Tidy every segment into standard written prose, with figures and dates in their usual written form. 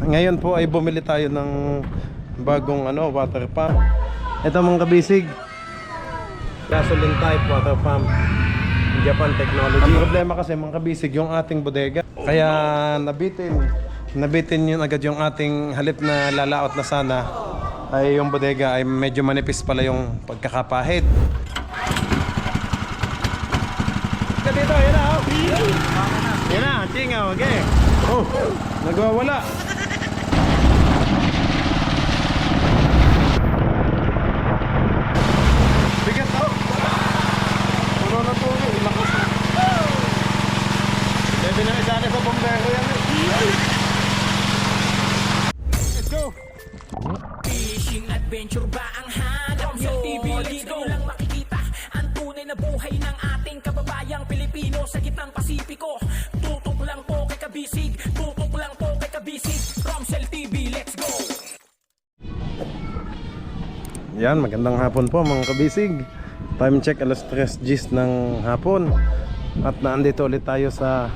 Ngayon po ay bumili tayo ng bagong water pump. Ito mga kabisig, gasoline type water pump, Japan technology. Ang problema kasi mga kabisig, yung ating bodega, kaya nabitin yun agad yung ating halip na lalaot na sana ay yung bodega ay medyo manipis pala yung pagkakapahid. Dito, yan na, oh. Yan na, chingaw, okay. Oh, nagwawala. Bigat, oh. Puno na po, ilakas na. Debe na isa sa bombero yan, eh. Let's go. Fishing adventure ba ang hanap nyo? TV, dito lang makikita ang tunay na buhay ng ating kababayang Pilipino sa gitnang Pasipiko. Tutok lang po kay Kabisig, tutok lang po kay Kabisig. Romsel TV, let's go! Yan, magandang hapon po mga kabisig. Time check alas 3 Gs ng hapon. At naandito ulit tayo sa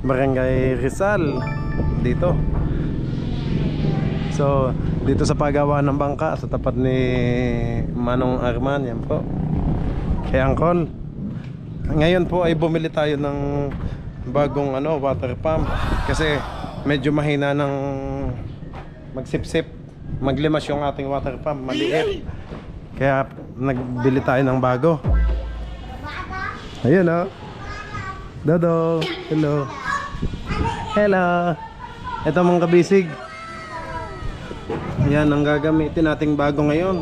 Barangay Rizal dito. So, dito sa paggawa ng bangka sa tapat ni Manong Arman, yan po. Kay Angkol. Ngayon po ay bumili tayo ng bagong water pump kasi medyo mahina ng magsipsip, maglimas yung ating water pump, maliit. Kaya nagbili tayo ng bago. Ayun, oh. Dodo, hello. Hello. Ito mga kabisig, yan ang gagamitin nating bago ngayon.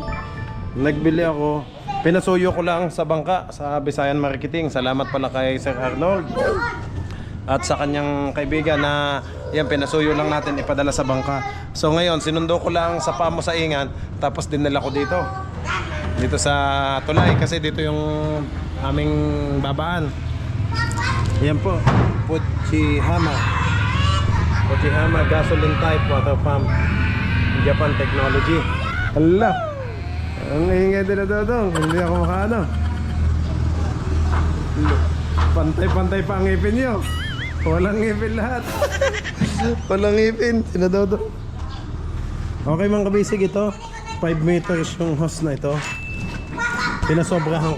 Nagbili ako, pinasuyo ko lang sa bangka sa Visayan Marketing. Salamat pala kay Sir Arnold at sa kanyang kaibigan na yan, pinasuyo lang natin ipadala sa bangka. So ngayon sinundo ko lang sa Pamusaingan, tapos dinala ko dito sa Tulay kasi dito yung aming babaan. Yan po, Fuchihama gasoline type water pump, Japan technology. Hala, ang ingay din na dodong, hindi ako makaano. Pantay-pantay pa ang ngipin nyo. Walang ngipin lahat. Walang ngipin, sinadodong. Okay mga kabisig, ito 5 meters yung hose na ito. Pinasobrahan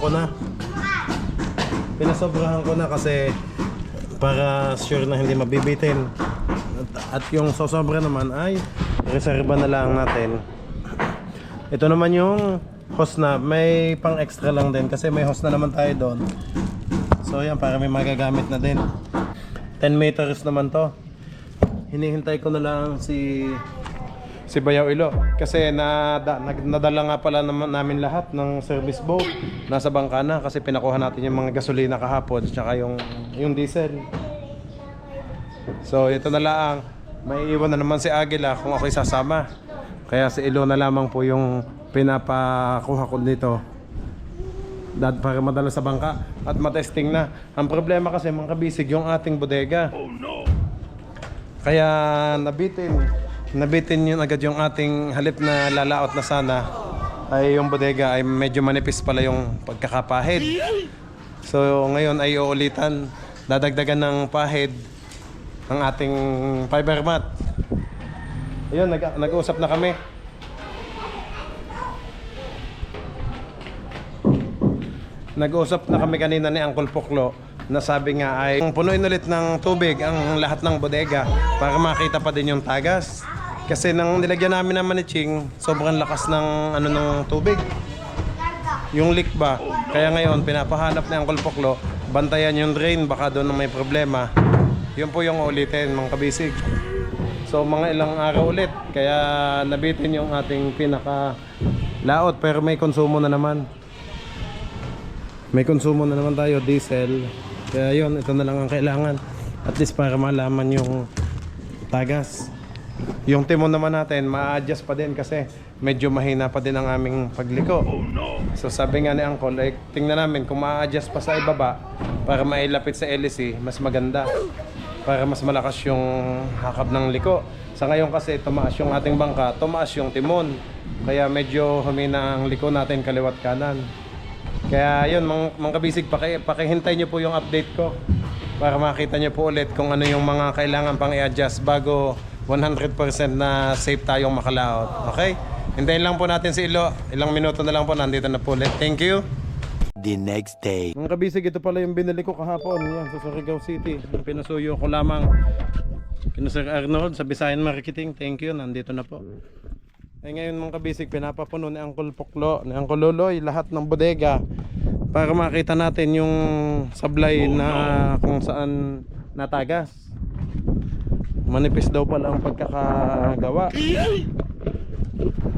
ko na kasi para sure na hindi mabibitin. At yung sosobra naman ay reserva na lang natin. Ito naman yung hose na may pang extra lang din kasi may hose na naman tayo doon. So yan, para may magagamit na din. 10 meters naman to. Hinihintay ko na lang si Bayaw Ilo kasi nadala nga pala namin lahat ng service boat. Nasa bangka na kasi pinakuha natin yung mga gasolina kahapon at saka yung diesel. So ito na lang, may iwan na naman si Agila kung ako'y sasama. Kaya si Ilo na lamang po yung pinapakuha ko dito para madala sa bangka at matesting na. Ang problema kasi mga kabisig, yung ating bodega. Oh no. Kaya nabitin yun agad yung ating halip na lalaot na sana ay yung bodega ay medyo manipis pala yung pagkakapahid. So ngayon ay uulitan, dadagdagan ng pahid ang ating fiber mat. Ayun, nag-uusap na kami. Nag-uusap na kami kanina ni Uncle Puklo na sabi nga ay punuin ulit ng tubig ang lahat ng bodega para makita pa din yung tagas. Kasi nang nilagyan namin ng maniching, sobrang lakas ng ng tubig. Yung leak ba? Kaya ngayon pinapahanap ni Uncle Puklo, bantayan yung drain, baka doon may problema. Yun po yung ulitin mga kabisig. So mga ilang araw ulit, kaya nabitin yung ating pinaka laot, pero may konsumo na naman. May konsumo na naman tayo, diesel. Kaya yun, ito na lang ang kailangan. At least para malaman yung tagas. Yung timon naman natin, ma-adjust pa din kasi medyo mahina pa din ang aming pagliko. So sabi nga ni Uncle, tingnan namin kung ma-adjust pa sa ibaba para mailapit sa LC, mas maganda. Para mas malakas yung hakap ng liko. Sa ngayon kasi tumaas yung ating bangka, tumaas yung timon. Kaya medyo humina ang liko natin kaliwat kanan. Kaya yun mga kabisig, pakihintay nyo po yung update ko para makita nyo po ulit kung ano yung mga kailangan pang i-adjust bago 100% na safe tayong makalaot. Okay? Hintayin lang po natin si Ilo. Ilang minuto na lang po, nandito na po ulit. Thank you. The next day. Mga kabisig, ito pala yung binili ko kahapon. Yan, sa Surigao City. Yung pinasuyo ko lamang. Kino Sir Arnold sa Visayan Marketing. Thank you, nandito na po. Ay ngayon mga kabisig, pinapapuno ni Uncle Puklo, ni Uncle Loloy, lahat ng bodega para makita natin yung sablay na kung saan natagas. Manipis daw pala ang pagkakagawa.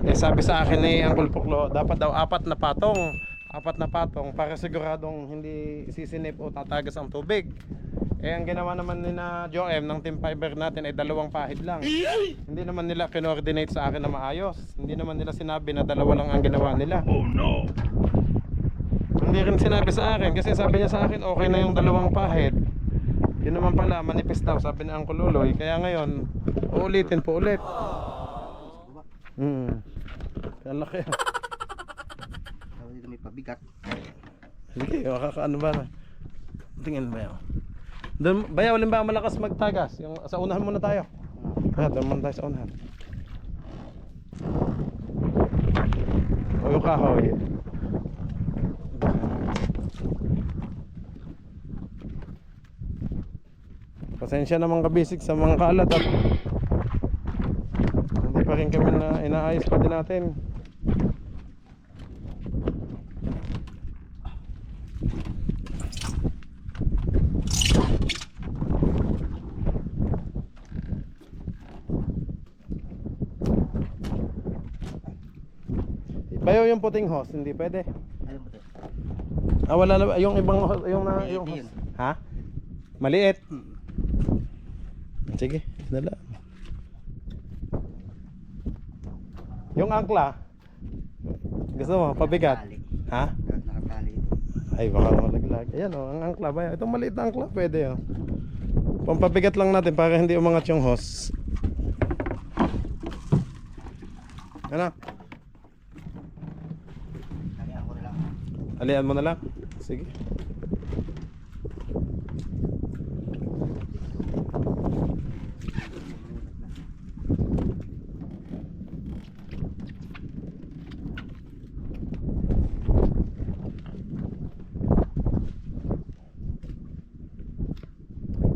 Eh sabi sa akin ni Uncle Puklo, dapat daw 4 na patong para siguradong hindi sisinip o tatagas ang tubig. Eh ang ginawa naman ni na Joem ng team fiber natin ay 2 pahid lang. Hindi naman nila kinoordinate sa akin na maayos. Hindi naman nila sinabi na 2 lang ang ginawa nila. Oh no. Hindi rin sinabi sa akin kasi sabi niya sa akin okay na yung 2 pahid. Yun naman pala manipis daw sabi ni Uncle Luloy. Kaya ngayon uulitin po ulit. Kaya laki. Dito may pabigat. Sige, makakaano ba na? Tingin ba yun? Doon, bayaw, alin ba malakas magtagas? Yung, sa unahan muna tayo. Doon muna tayo sa unahan. O yung kahoy. Pasensya naman kabisig sa mga kalat at hindi pa rin kami na inaayos pa din natin. Bayaw yung puting hose, hindi pwede. Ano ba ito? Ah, wala na yung ibang hose, yung hose. Ha? Maliit. Sige, dala. Yung angkla. Gusto mo pabigat? Ha? Nakatali. Ay, baka malaglag. Ayan oh, ang angkla ba? Itong maliit na angkla pwede oh. Pampabigat lang natin para hindi umangat yung hose. Ano? Kaya ako na lang. Alian mo na lang. Sige.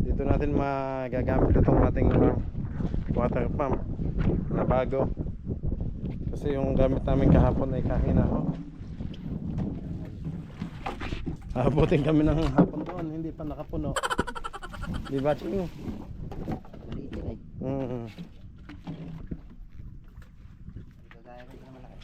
Dito natin magagamit itong ating water pump na bago. Kasi yung gamit namin kahapon ay kahina ho. Abutin kami ng hapon doon, hindi pa nakapuno. Di ba, Ching? Maliit yun ay. Kagaya ko na malaki.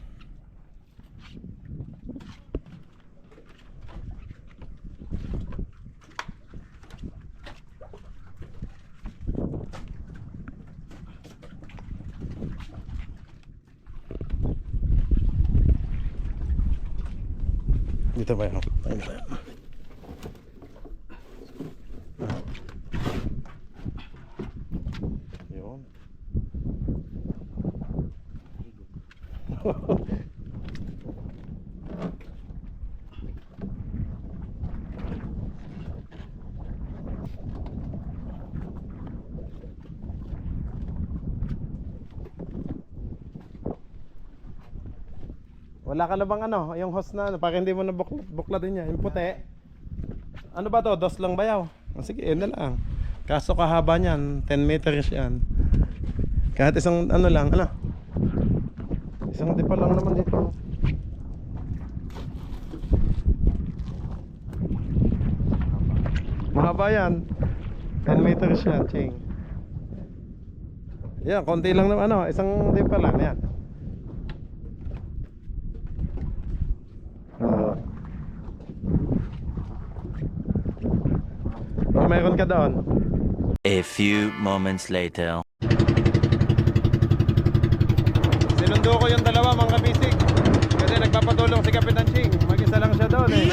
Dito ba yun? Ayun ba yun? Yun. Wala ka na bang ano, yung hose na para hindi mo na buklatin niya, yung puti. Ano ba to? 2 lang bayaw. Oh, sige, yun na lang. Kaso kahaba niyan, 10 meters yan. Kahit isang ano lang, ano? Isang dipa lang naman dito. Mahaba yan. 10 meters yan, Ching. Yan, konti lang naman ano, isang dipa lang yan. Mayroon ka doon. A few moments later. Sinundo ko yung 2 mga kabisig. Kasi nagpapatulong si Kapitan Ching. Mag-isa lang siya doon eh.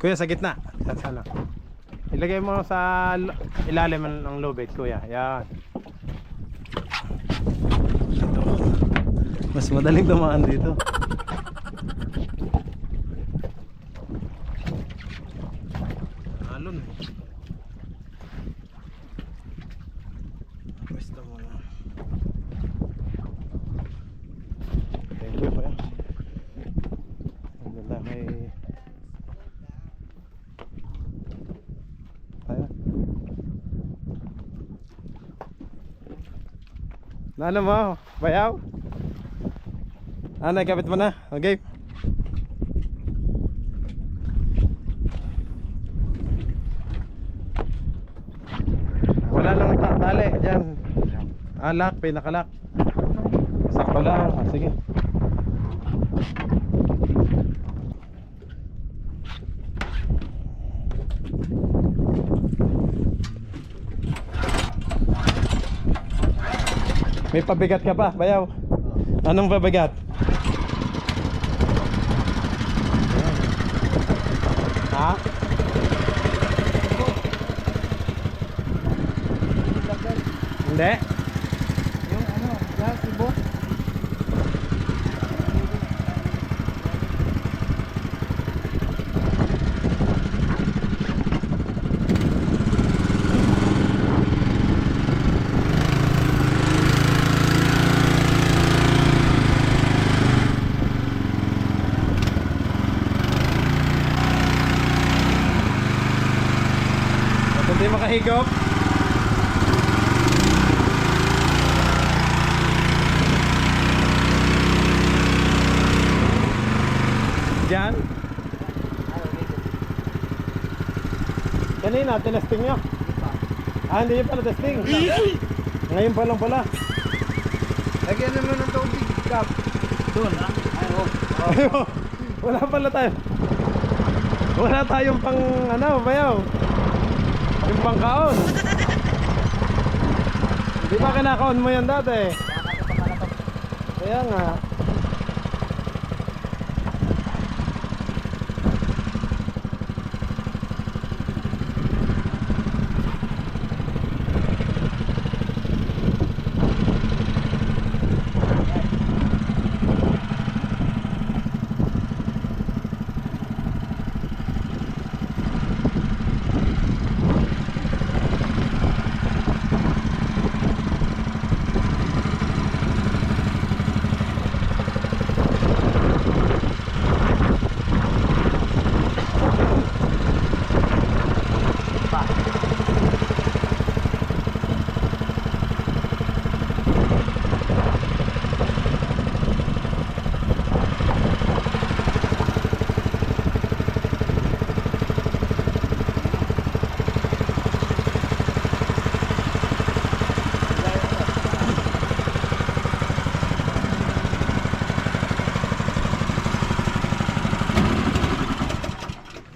Kuya, sa gitna. Sa sana. Ilagay mo sa ilalim ng lubid, kuya. Yan. Ito. Mas madaling dumaan dito. Alon. Pwesto mo na. Thank you, kuya. Ang ganda, may... Ayan. Na ano mo? Bayaw? Nakapit mo na? Okay. Wala lang tali dyan. Lock, pinakalock. Sakto lang. Sige. May pabigat ka pa, Bayaw? Anong pabigat? Ha? Hindi? Yung ano, gas, ibo. Hindi makahigop. Diyan? Kanina, tinesting nyo? Hindi nyo pala testing. Ngayon pa lang pala. Lagyan naman ng tubig, Kap. Doon. Wala pala tayo. Wala tayong pang ano, Bayaw. Yung pangkaon. Di ba kinakaon mo yan dati? Kaya nga.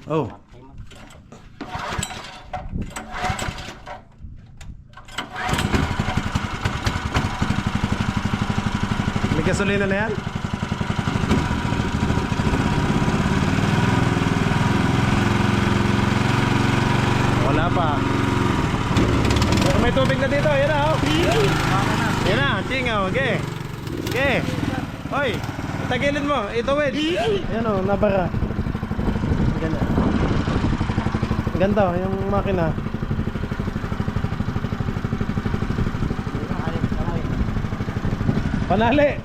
Oh. May gasolina na yan? Wala pa. Pero may tubig na dito, yan na oh. Yan na, tingaw, okay. Okay. Hoy, tagilid mo, itawid. Yan oh, nabara. Ganda. Ganda yung makina. Panali.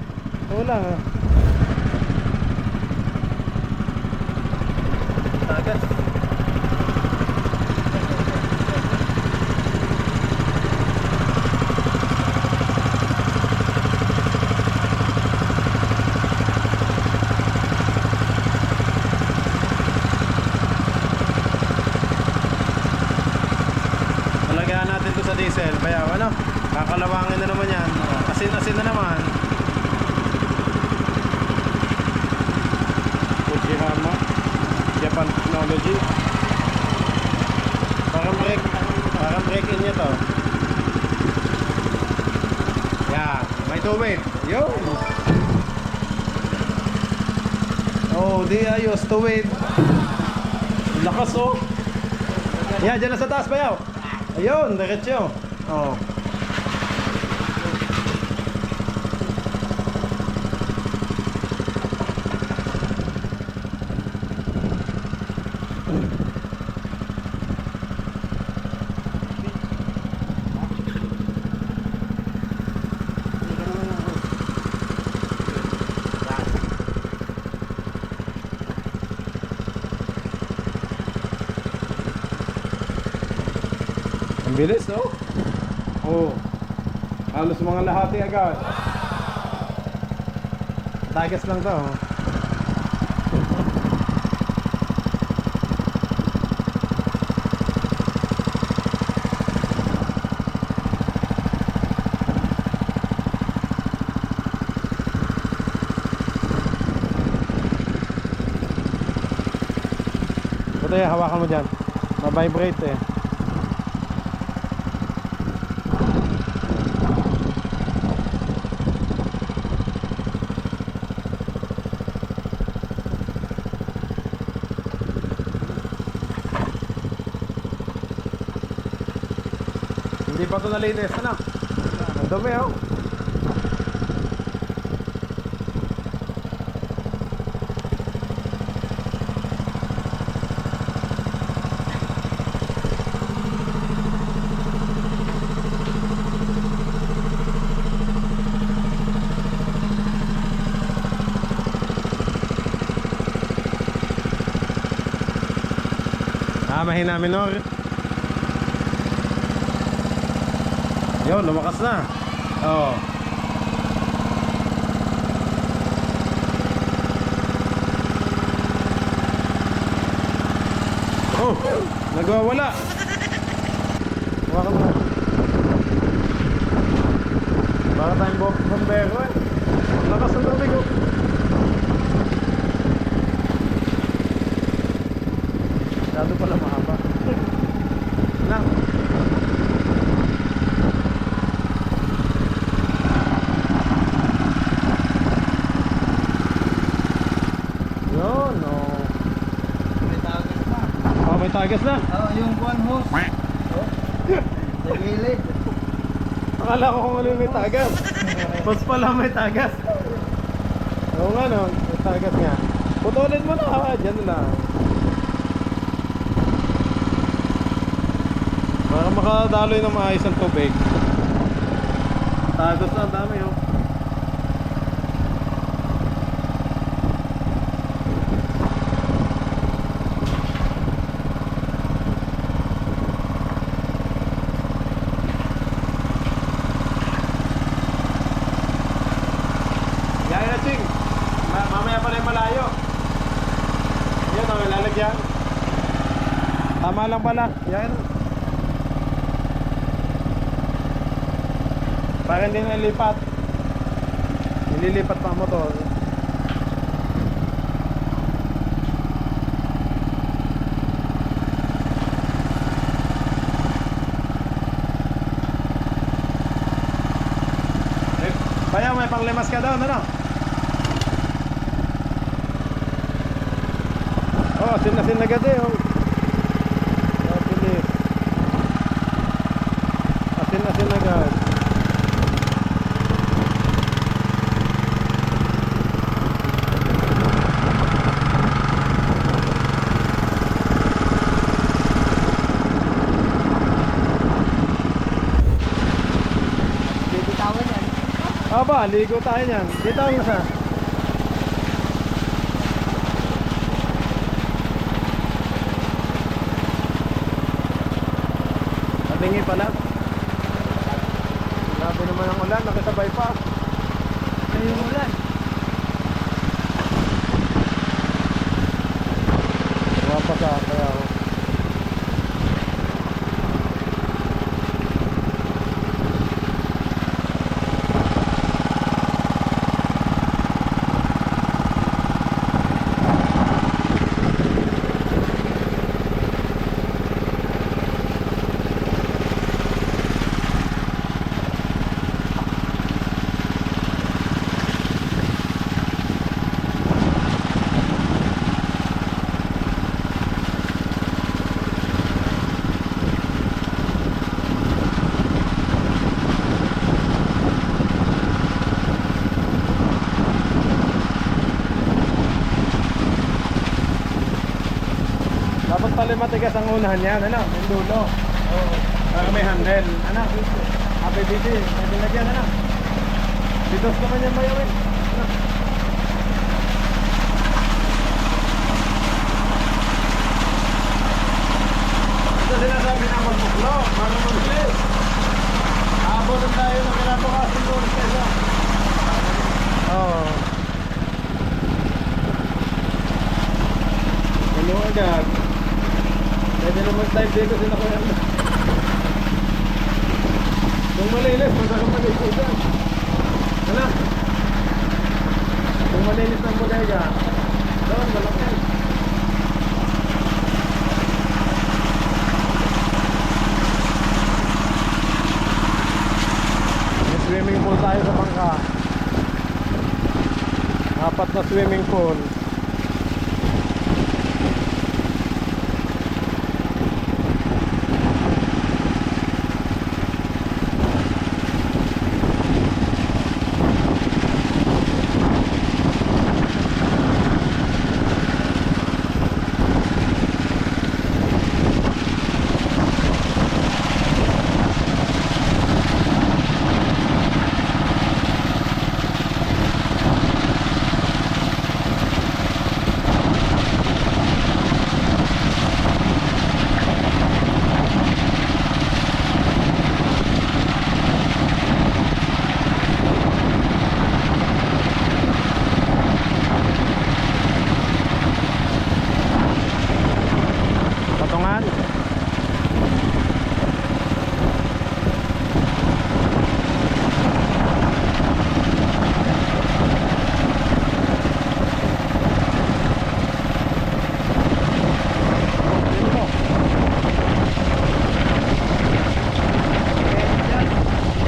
Wala nga. Tagas. Talagyan natin to sa diesel. Bayaw, ano? Kakalawangin na naman yan. Asin-asin na naman. Fujihama Japan Technology. Parang break in niya to. Yan, may tubig. Yo. Oh, di ayos tubig. Lakas oh. Yan, dyan na sa taas bayaw. Ayun, diretso. Oh. Ang bilis, oh. Oh. Halos mga lahati agad. Tagas lang to, oh. Ito yung hawakan mo dyan. Ma-vibrate eh. Hindi pa ito nalinis, ano? Ang dumi, oh. Mahina minor. Yun, lumakas na. Oo. Oh, nagwawala. Hawakan mo. Baka tayong bombero eh. Lakas ng tubig oh. Masyado pala mahaba. Na. Yun, oh. May tagas na. Oh, may tagas na. Oh, yung buwan hose. Oh. Sa gilid. Akala ko kung ano yung may tagas. Mas pala may tagas. Oo nga no, may tagas nga. Putulin mo na, dyan na. Para makadaloy ng maayos ang tubig. Tagos na, ang dami oh. Yaya na Ching, mamaya pa na yung malayo. Yan ang lalagyan. Tama lang pala. Yaya na. Para hindi nalipat. Nililipat pa ang motor. Bayaw, may panglimas ka daw, ano? Oh, sin agad eh, oh. Bilis. Asin agad. Aba, ligo tayo niyan. Dito ang nasa. Tabingi pala. Grabe naman ang ulan, nakisabay pa. Ay, yung ulan. Wapa ka, kaya ako. tali matigas ang unahan yan, ano? Yung dulo. Oo. Para may handle. Ano? PVC. Pwede lagyan, ano? Bitos naman yan bayawin. Ano? Ito sinasabi na magpuklo. Para mag-bilis. Aabotan tayo ng kinabukasin doon sa isa. Oo. Ano agad? Pwede naman type dito sila ko yan. Kung malinis, masarap malinis dyan. Ano? Kung malinis ng bodega, doon, malaki. May swimming pool tayo sa bangka. 4 na swimming pool. Patungan.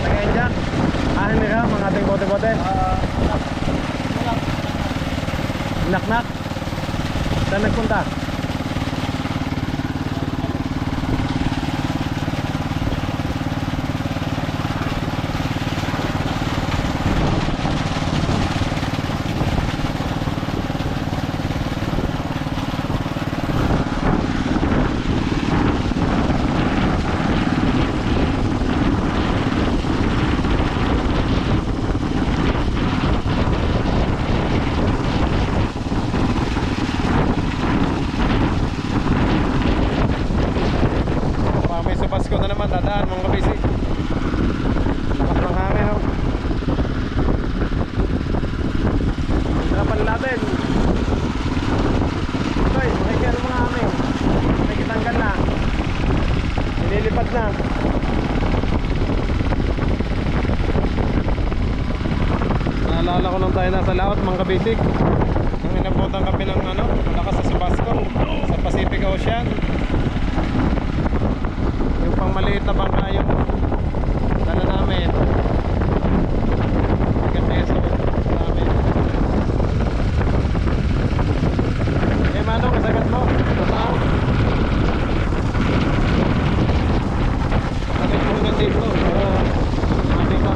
Lagayin dyan. Hindi ka, mga ating bote-bote. Nak-nak. Saan nagpunta? Pasko na naman, dadaan mga kabisi. Lakas ng hangin, oh. Harapan natin. Toy, makikita mga hangin. Makikitanggal na. Nililipad na. Naalala ko nung tayo nasa laot mga kabisi. Nang inabutan kami ng malakas sa Pasko sa Pacific Ocean. Yung pang maliit na bangka yung dala namin. Peso namin. Eh Manong, kasagat mo. Kapit mo hanggang dito. Mati ka.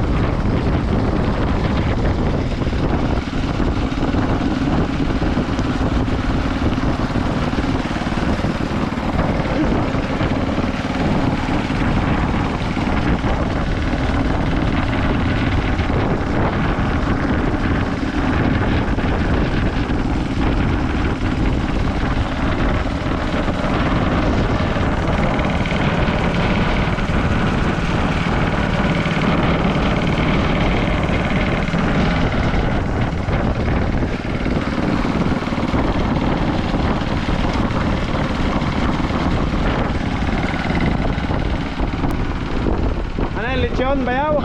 Lechon, bayaw?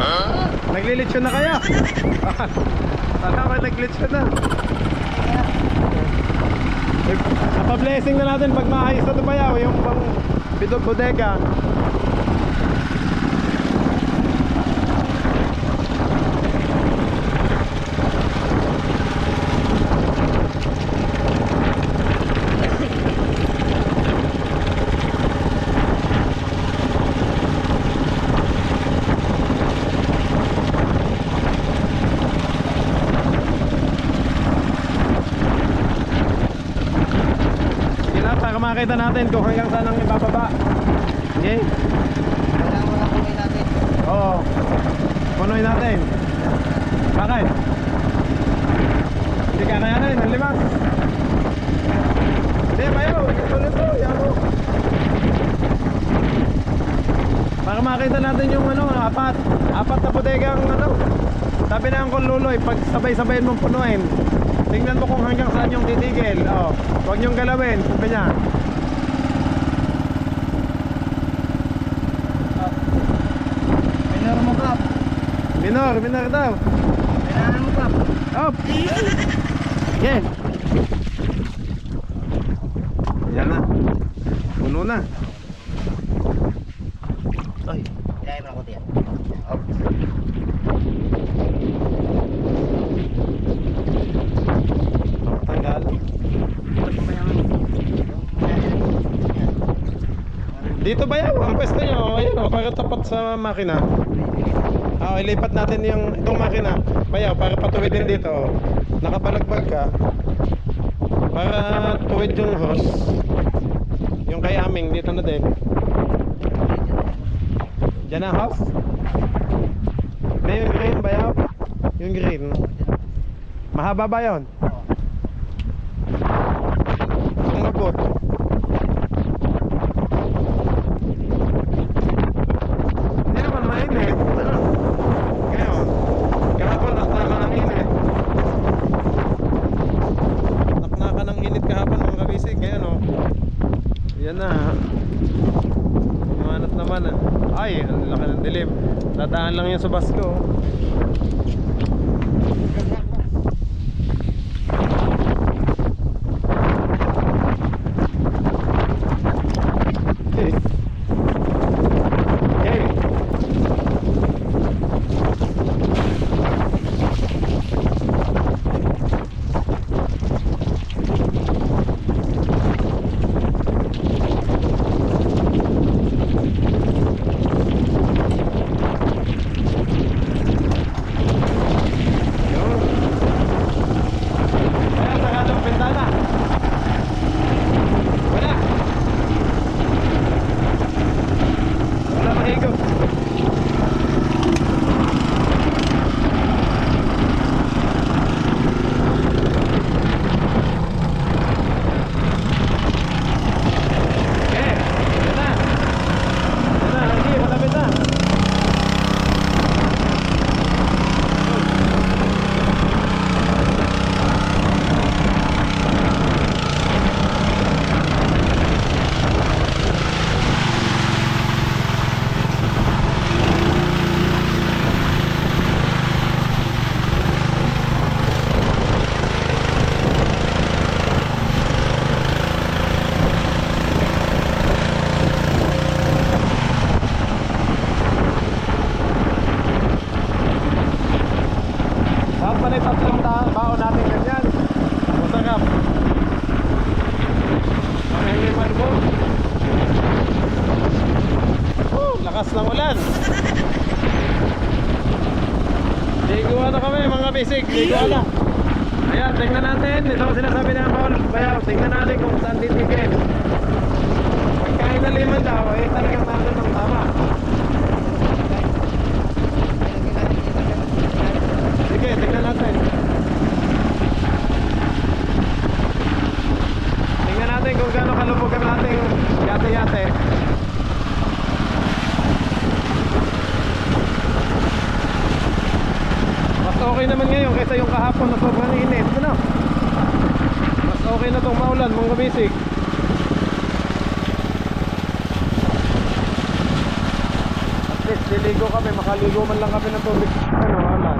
Naglilechon na kayo? Salamat, naglechon na. Napa-blessing na natin pag maayos na ito bayaw, yung pang bodega. makita natin kung hanggang saan ang ibababa. Okay? Kailangan mo lang kunin natin. Oo. Punuin natin. Bakit? Hindi kakayanin, ang lima. Hindi, bayo. Tuloy to, yabo. Para makita natin yung ano, apat na bodegang ano. Sabi na Uncle Luloy, pag sabay-sabayin mong punuin, tingnan mo kung hanggang saan yung titigil. Oh, huwag niyong galawin, sabi niya. Minor mo, Kap. Minor daw. Kailangan mo, Kap. Up! Sige. Yan na. Puno na. Ay, kailangan mo ako diyan. Up. Tanggal. Dito ba yan? Ang pwesto nyo. Ayun o, para tapat sa makina. Ilipat natin itong makina. Bayaw, para patuwid din dito. Oh. Nakabalagbag ka. Para tuwid yung hose. Yung kay Aming, dito na din. Diyan ang hose? May yung green, bayaw? Yung green. Mahaba ba yun? Ang mabot. Hindi naman mainit. Ngayon, kahapon naknaka ng init. Naknaka ng init kahapon mga kabisig. Ngayon o. Yan na. Umanat naman ah. Ay, ang laki ng dilim. Dadaan lang yan sa basko. Baon natin ganyan. Masarap. Mahiliman mo. Lakas ng ulan. Liguan na kami mga basic. Liguan na. Ayan, tingnan natin. Ito ang sinasabi ng Paul Bayaw. Tingnan natin kung saan titigil. Pagkain na liman daw, talagang natin ang tama. Sige, tingnan natin. Tingnan natin kung gaano kalubog ang ating yate-yate. Mas okay naman ngayon kaysa yung kahapon na sobrang init. Ano? Mas okay na itong maulan, mga basic. At least, liligo kami. Makaligo man lang kami ng tubig. Ano, halan.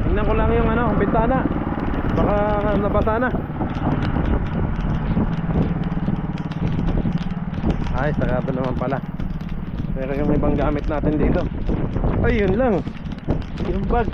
Tingnan ko lang yung bintana. Baka nabasa na. Ay, sarado naman pala. Pero yung ibang gamit natin dito. Ay, yun lang. Yung bag.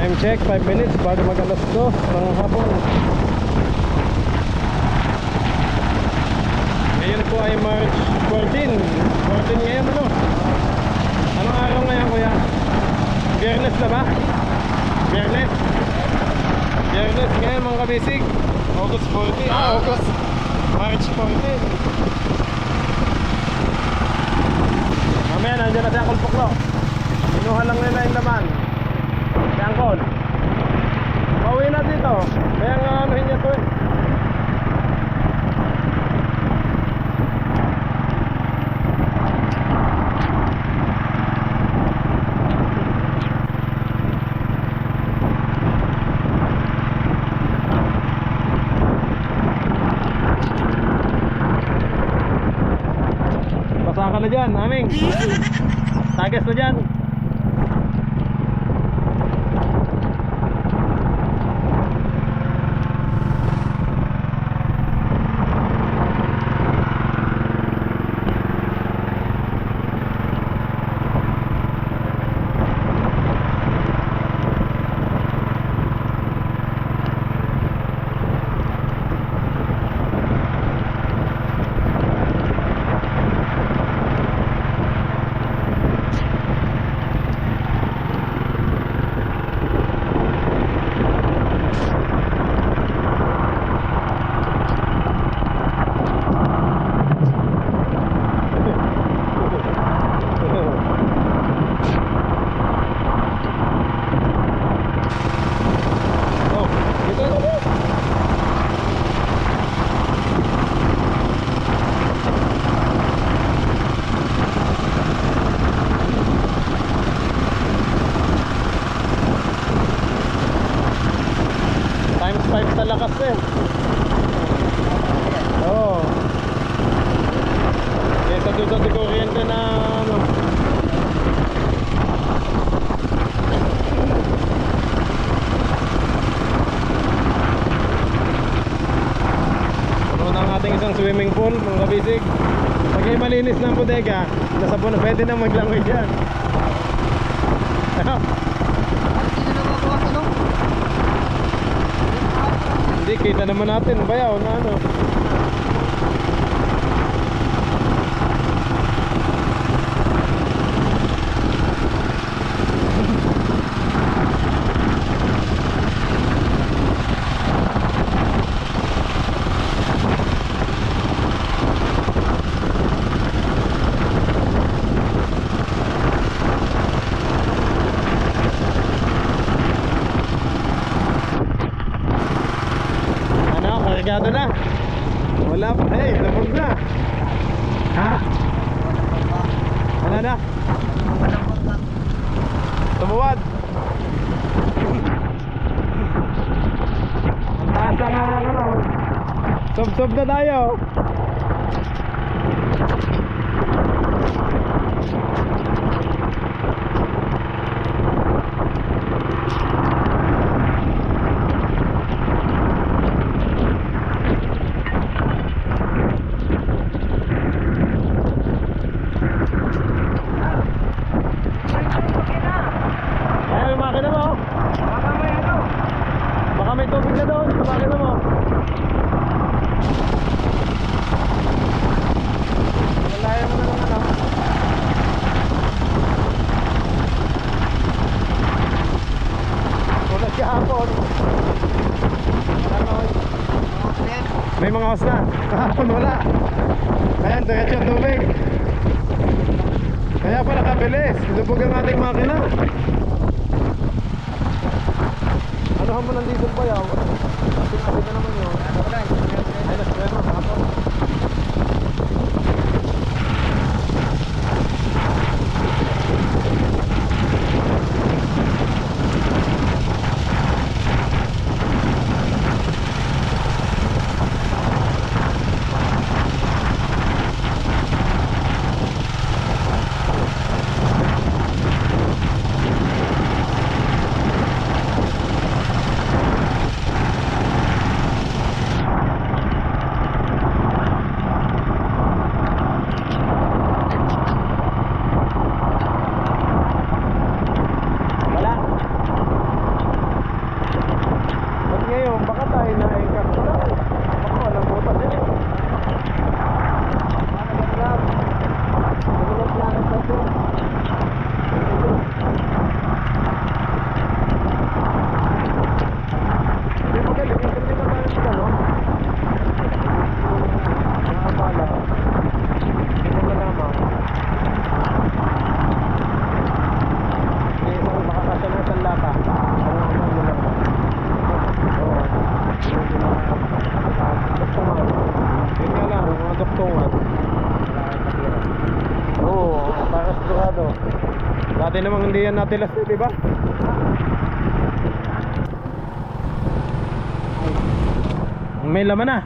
Time check, 5 minutes bago mag alas 2 ng hapon. Ngayon po ay March 14. 14 ngayon, ano? Anong araw ngayon, kuya? Biyernes na ba? Biyernes? Biyernes ngayon, mga kabisig. August 14. August. March 14. Mamaya, nandiyan na si Uncle Puklo. Kinuha lang nila yung laman. Si Uncle. Pauwi na dito. Kaya nga anuhin niya to eh. Basa ka na dyan, aming. Tagas na dyan. Times 5 sa lakas eh. Oo. Kesa doon sa kuryente na ano. Puno ng ating isang swimming pool, mga kabisig. Pag ay malinis ng bodega, nasa puno, pwede na maglangoy dyan. Hindi, kita naman natin bayaw na ano. Kargado na. Wala pa. Hey, labog na. Ha? Wala na. Tumuwad. Ang taas na nga ano. Sob-sob na tayo. Baka may tubig na doon, sabagin mo. Malaya mo na lang ano. Wala siya hapon. May mga hos na. Kahapon wala. Kaya diretso ang tubig. Kaya pala kabilis. Lubog ang ating makina. Anuhan mo ng diesel pa yaw. Asin na naman yun. Ay, naswero. Hapon. Dati namang hindi yan natilas eh, di ba? May laman na.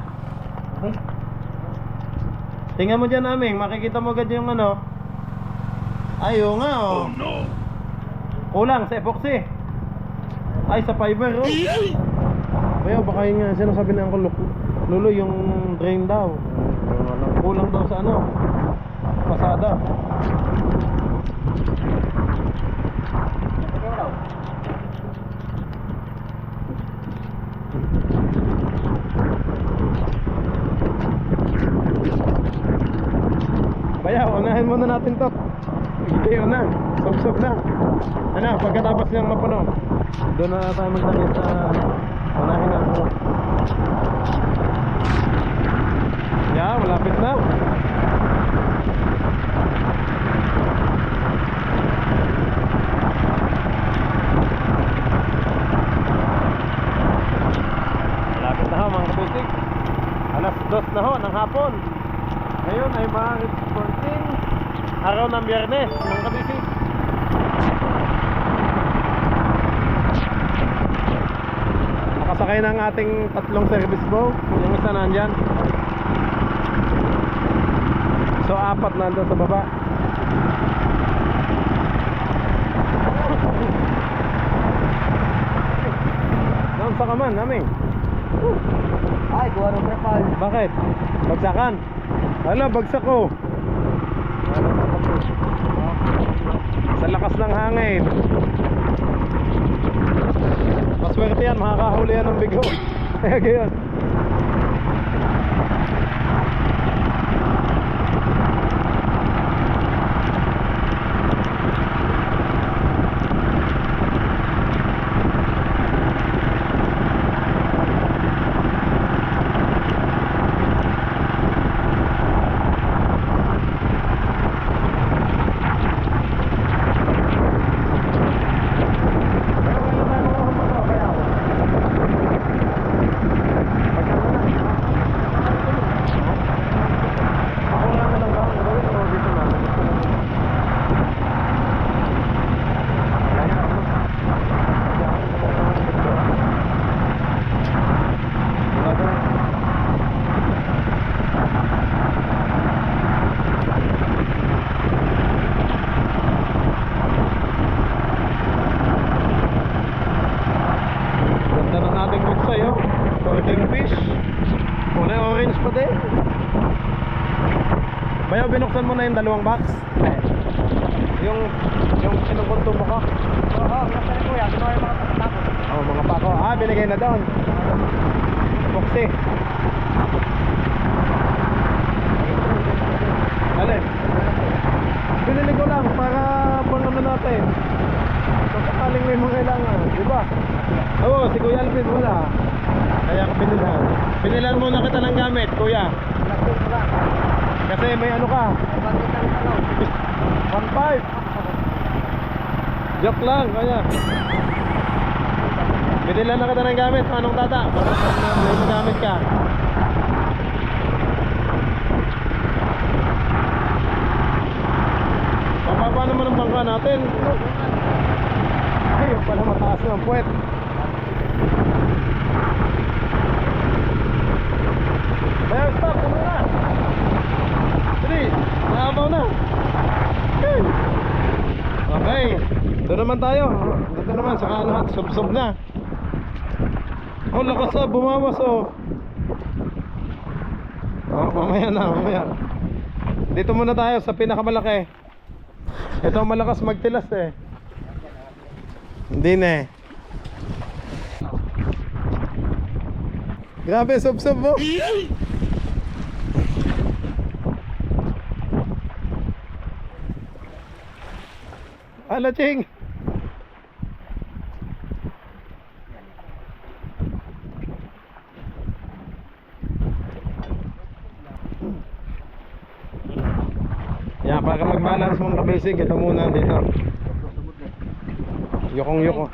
Tingnan mo dyan, Aming. Makikita mo agad yung ano. Ayo nga, oh. Kulang sa epoxy. Ay, sa fiber, oh. Kaya baka yun nga sinasabi ng Uncle Lolo, yung drain daw. Kulang daw sa ano, pasada. Kaya unahin muna natin to. Hindi na, sub na. Ano, pagkatapos niyang mapuno, doon na tayo magdagis sa unahin na po. Yeah, malapit na. Malapit na ho mga kabisig. Alas 2 na ho ng hapon. Ngayon ay March 14, araw ng Biyernes mga kabisig. Nakasakay na ang ating tatlong service boat. Yung isa nandyan. So 4 nandun sa baba. Doon sa kaman namin. Ay, kuha ng prepal. Bakit? Bagsakan? Hala, bagsak ko. Sa lakas ng hangin. Maswerte yan, makakahuli yan ng bigo. Kaya gayon. Bayaw, binuksan mo na yung dalawang box? Yung kinukunto mo ko? Oo, nasa rin kuya. Ginawa yung mga tapos. Oh, mga pako. Ah, binigay na doon. Boxy. Alin? Binili ko lang para pang ano natin. So, sakaling may mga kailangan, di ba? Oo, si Kuya Alvin wala. Kaya ka binilhan. Binilhan muna kita ng gamit, Kuya. Nagtog ko lang. Kasi may ano ka? 1.5. Joke lang, kaya. Binilhan na kita ng gamit, anong tata? May magamit ka. Pababa naman ang bangka natin. Ay, yung pala mataas na ang puwet. Kaya stop, ano na? Sige, naabaw na. Okay, doon naman tayo. Dito naman, saka lahat, sub-sub na. Oh, lakas na, bumawas oh. Oh, mamaya na, mamaya. Dito muna tayo sa pinakamalaki. Ito ang malakas magtilas eh. Hindi na eh. Grabe, sub-sub mo. Ala, Ching. Yan, para mag-balance mong kabisig, ito muna dito. Yukong-yuko.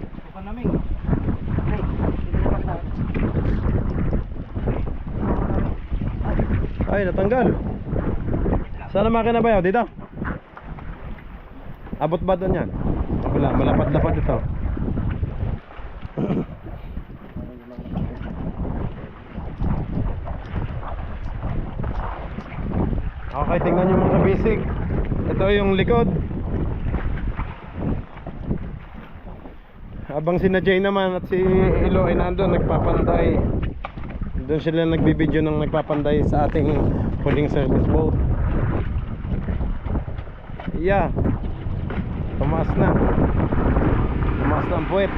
Ay, natanggal. Saan ang makina ba yun? Dito? Abot ba doon yan? Wala, malapad-lapad ito. Okay, tingnan nyo mga basic. Ito yung likod. Habang si Jay naman at si Ilo ay nandun nagpapanday. Doon sila nagbibideo ng nagpapanday sa ating huling service boat. Yeah. Tumaas na. Tumaas na ang puwet.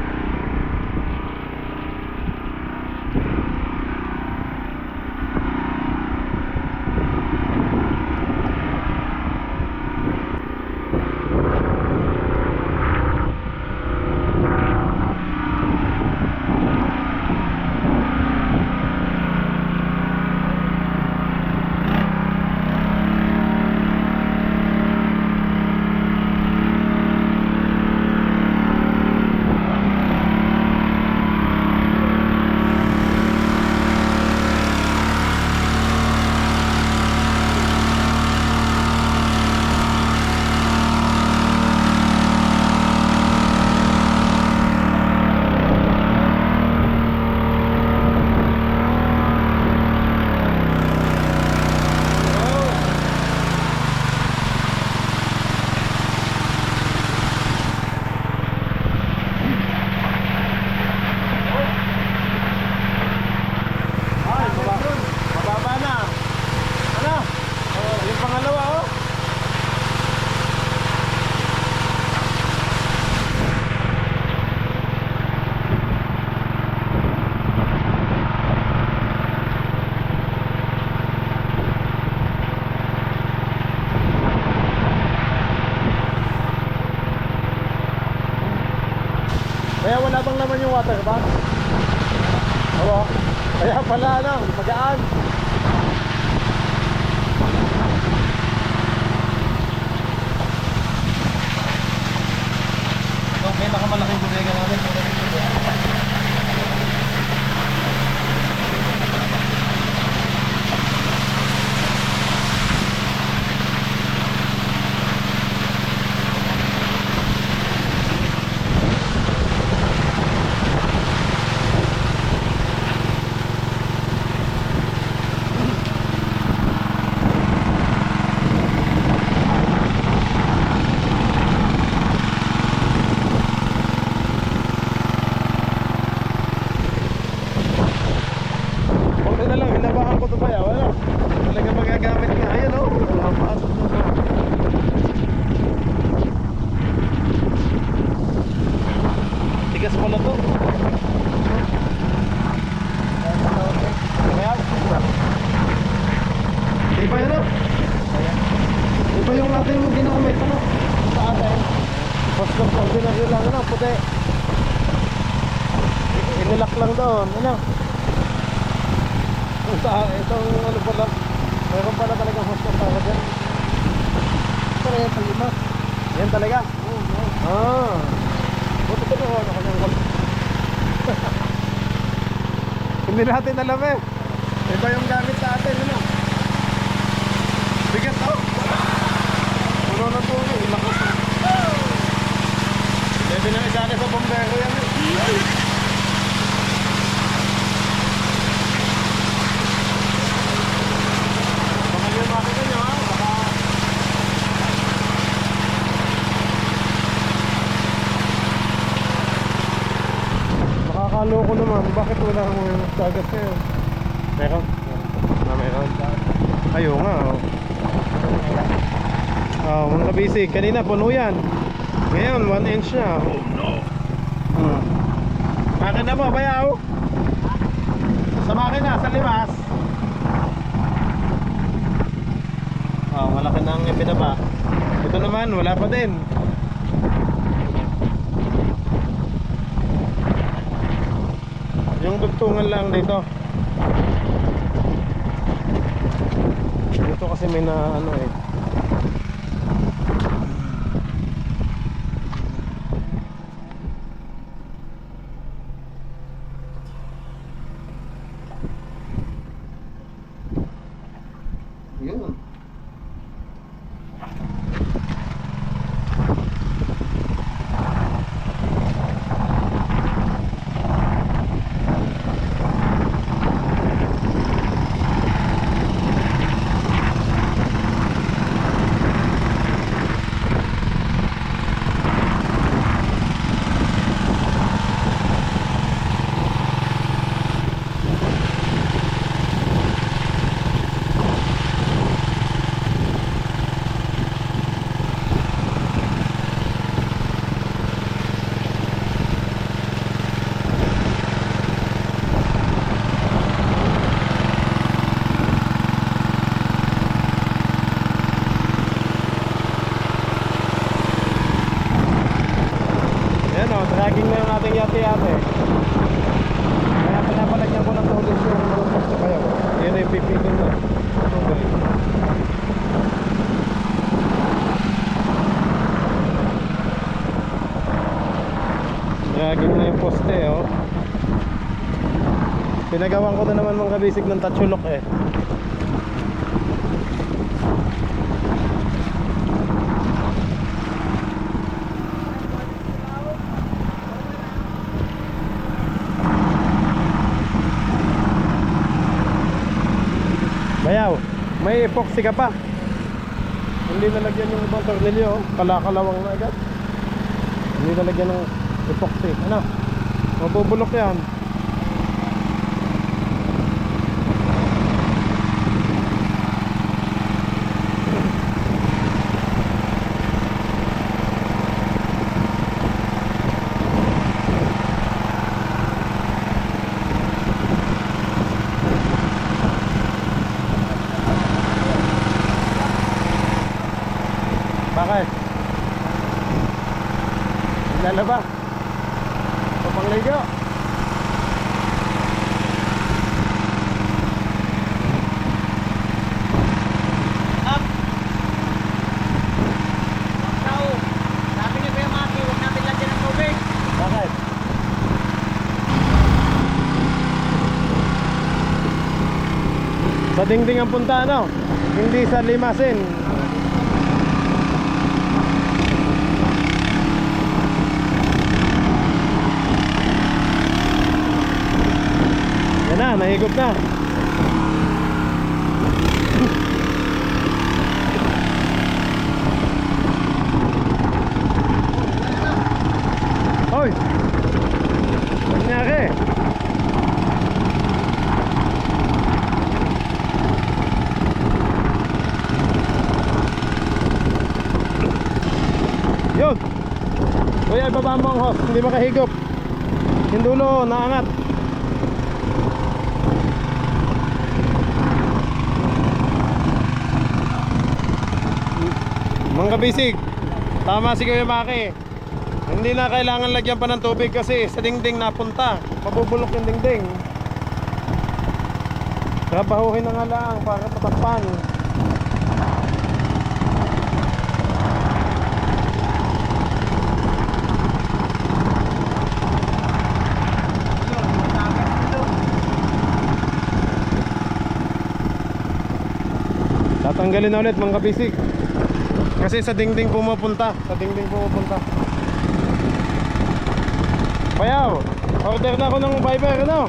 Mababa na. Ano? Yung pangalawa oh. Kaya wala bang laman yung water ba? Oo. Kaya pala ano, magaan. Okay, nakamalaking bodega natin. Okay na lang, hinabakan ko ito pa yaw. Ano? Talaga magagamit nga. Ayan o. Wala pasok na na. Tigas pala to. Kaya? Di ba yun o? Di ba yung natin yung ginamit? Ano? Sa atin? Post of ordinary lang. Ano? Puti. Inilak lang doon. Ano? Itong ano pala, mayroon pala talagang host na para dyan. Pero yan sa lima. Yan talaga? Oo. Buti ko naman ako ng wall. Hindi natin alam eh. Iba yung gamit sa atin, ano? Bigat oh. Puno na po, lakas na. Debe na isali sa bombero yan eh. Makikita nyo ha, baka makakaloko naman. Bakit wala kang mga dagat ngayon? Meron? Meron. Ayaw nga oh. Mga kabisig, kanina puno yan. Ngayon 1 inch na. Oh no. Makina mo, bayaw. Sa makina, sa limas. Malaki na ang ibinaba. Ito naman, wala pa din. Yung dugtungan lang dito. Dito kasi may na ano eh. Yun. Pinagawan ko na naman mga kabisig ng tatsulok eh. Bayaw, may epoxy ka pa. Hindi nalagyan yung ibang tornilyo, oh. Kalakalawang na agad. Hindi nalagyan ng epoxy. Ano? Mabubulok yan. Bakit? Lalaba? Papangligo? Up! Tao! Sabi niyo Kuya Maki, huwag natin lagyan ng tubig. Bakit? Sa dingding ang punta, ano? Hindi sa limasin. Yan na, nahigop na. Hoy! Nangyari? Yun! Kuya, ibaba mo ang hose, hindi makahigop. Yung dulo, naangat. Mga kabisig, tama si Kuya Maki. Hindi na kailangan lagyan pa ng tubig kasi sa dingding napunta. Mabubulok yung dingding. Trabahuhin na nga lang para patakpan. Tatanggalin na ulit mga kabisig. Kasi sa dingding pumupunta. Sa dingding pumupunta. Bayaw, order na ako ng Viber, ano?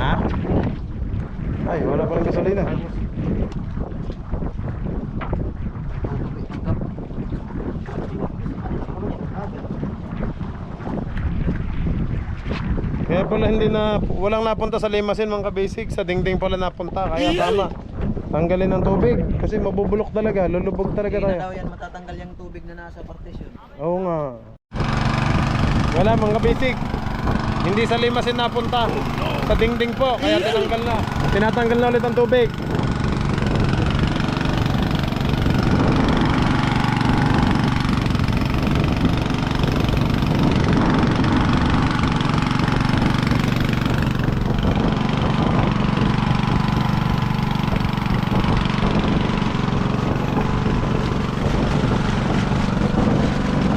Ha? Ay, wala pa rin gasolina. Kaya pala hindi na, walang napunta sa limasin mga kabasic, sa dingding pala napunta, kaya tama. Tanggalin ng tubig, kasi mabubulok talaga, lulubog talaga Hindi tayo. na daw yan matatanggal yung tubig na nasa partition. Oo nga. Wala mga kabasic, hindi sa limasin napunta, sa dingding po, kaya tinanggal na. Tinatanggal na ulit ang tubig.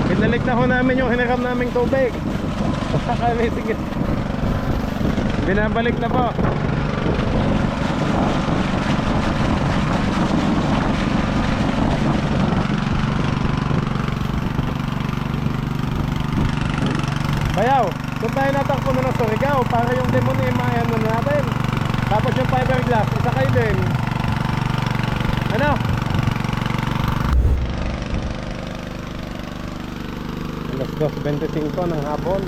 Binalik na ho namin yung hiniram naming tubig. Kami, sige. Binabalik na po. Bayaw, kung tayo natakpo na ng Surigao para yung demon imayan na natin. Tapos yung fiberglass, isa kayo din. Ano? Alas 2:25 ng hapon.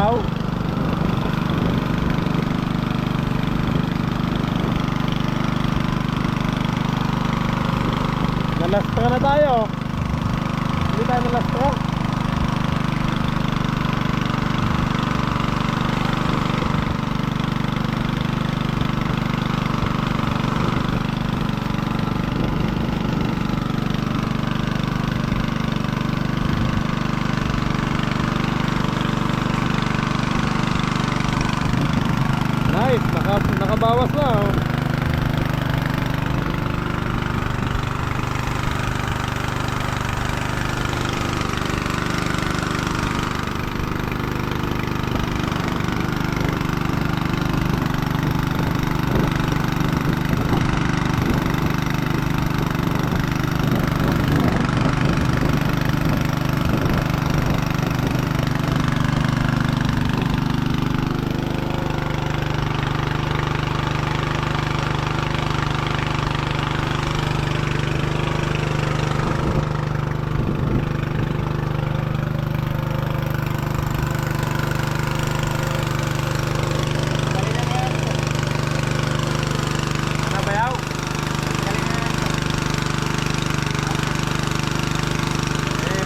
bayaw? Nalastra na tayo. Hindi tayo nalastra. Nice, nakabawas na oh.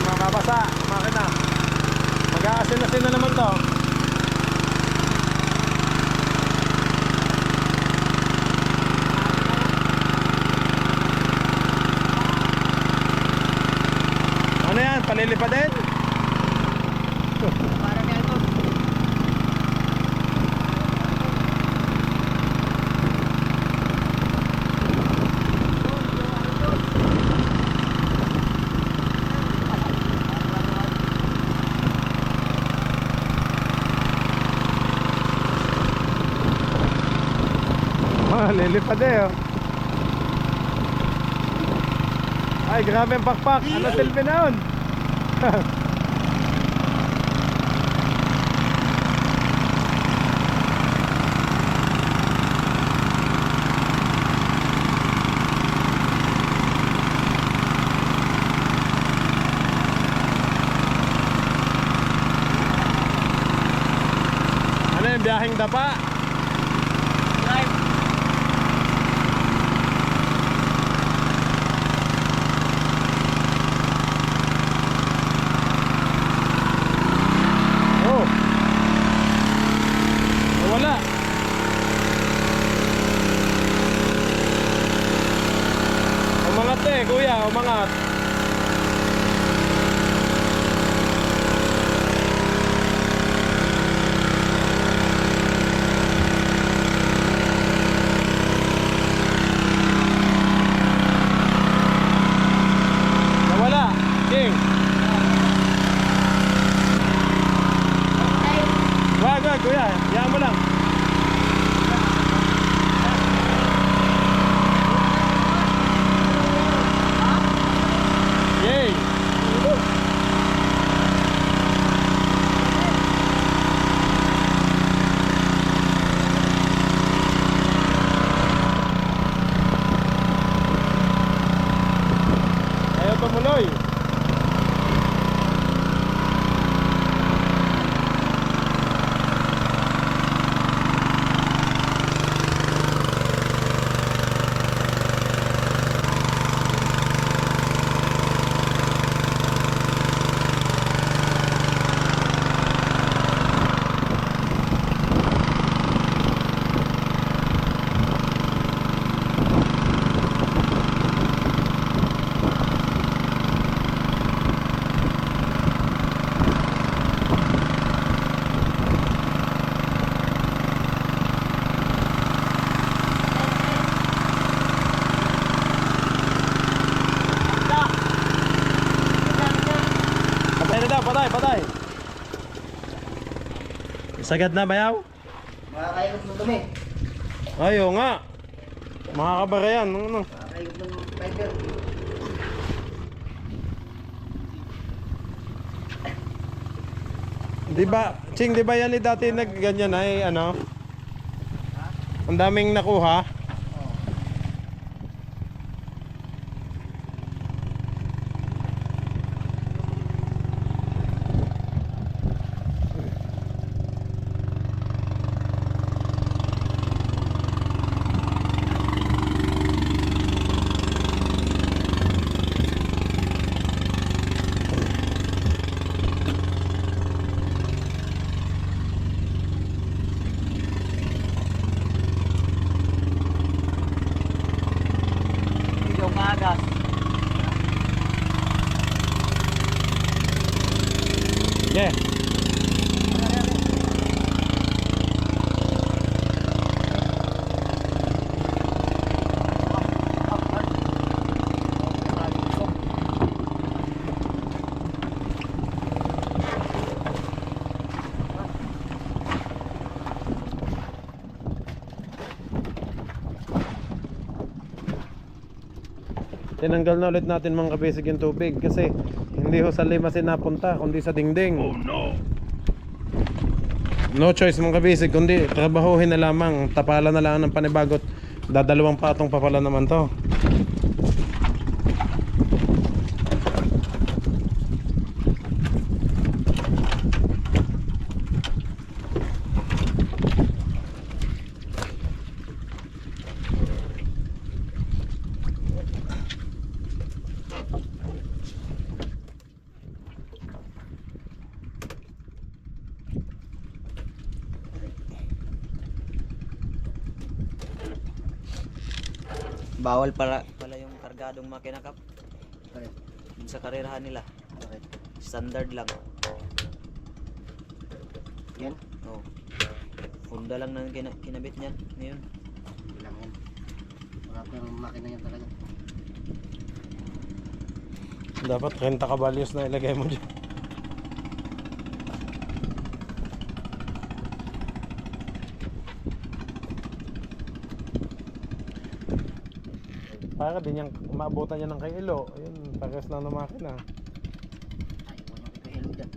Mababasa, makina. Mag-aasin-asin na naman to. Ano yan? Palilipad din? Parang yan to. Lilipad eh oh. Ay grabe ang pakpak. Ano silbi na yun? Ano yung biyaheng dapa? Wala. Umangat eh, kuya, umangat. Nawala, King. Wag, kuya, yan mo lang. Yay! Ayaw tumuloy. Patay. Sagad na bayaw? Makakaikot ng dumi. Ayo nga. Makakabara yan. Ano? Makakaikot ng fiber. Di ba, Ching, di ba yan dati nagganyan ay ano? Ang daming nakuha. Yeah. Tinanggal na ulit natin mga kabisig yung tubig kasi hindi ho sa limasin napunta kundi sa dingding. Oh no! No choice mga kabisig kundi trabahuhin na lamang, tapalan na lang ng panibagot. Dadalawang patong pa pala naman to. Bawal pala yung kargadong makina kap. Bakit? Dun sa karerahan nila. Bakit? Standard lang. Yan? Oh. Honda lang nang kinabit niyan ngayon. Hindi lang yan. Wala ko yung makina yan talaga. Dapat 30 kabalyos na ilagay mo dyan. Para din yung maabutan niya ng kay Ilo. Ayun, pares lang ng makina. Ay, wala ko hilo dyan.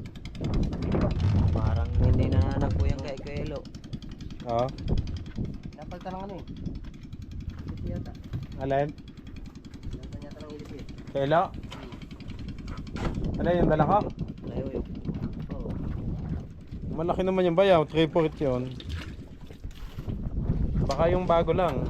Parang hindi na hanap po yung kay Kuelo. Oo. Napalta ng ano eh. Ilip yata. Alin? Napalta yata ng ilip eh. Kay Ilo? Ano yung dala ko? Layo yung. Oh. Malaki naman yung bayaw. 3/4 yun. Baka yung bago lang.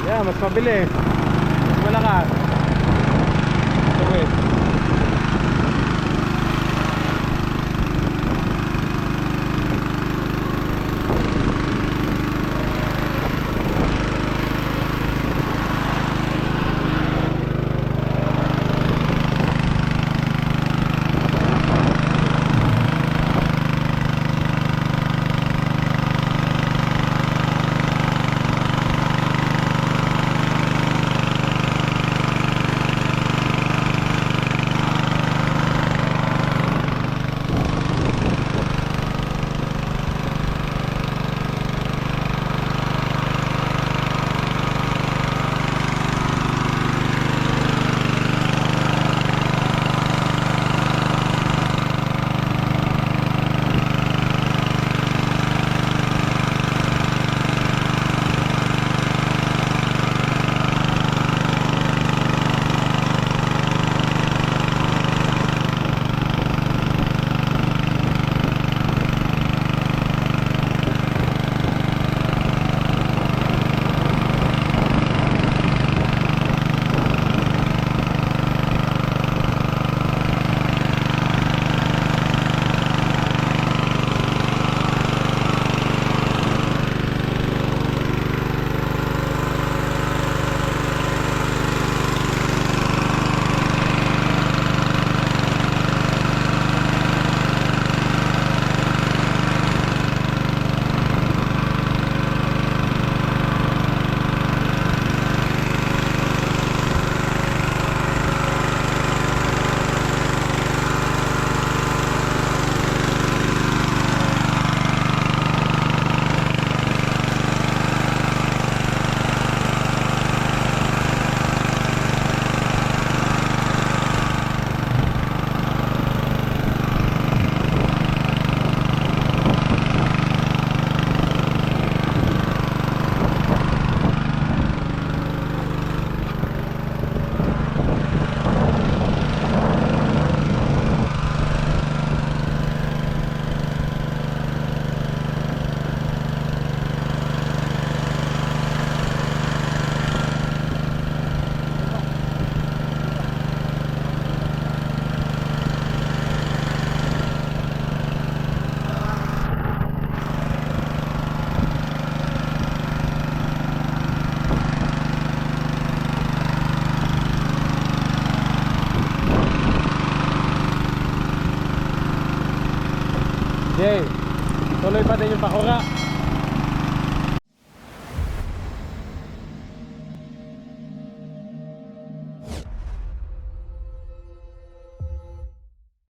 Yeah, mas mabilis. Mas malakas. Tuwid. Jay, tuloy pa din yung pakura.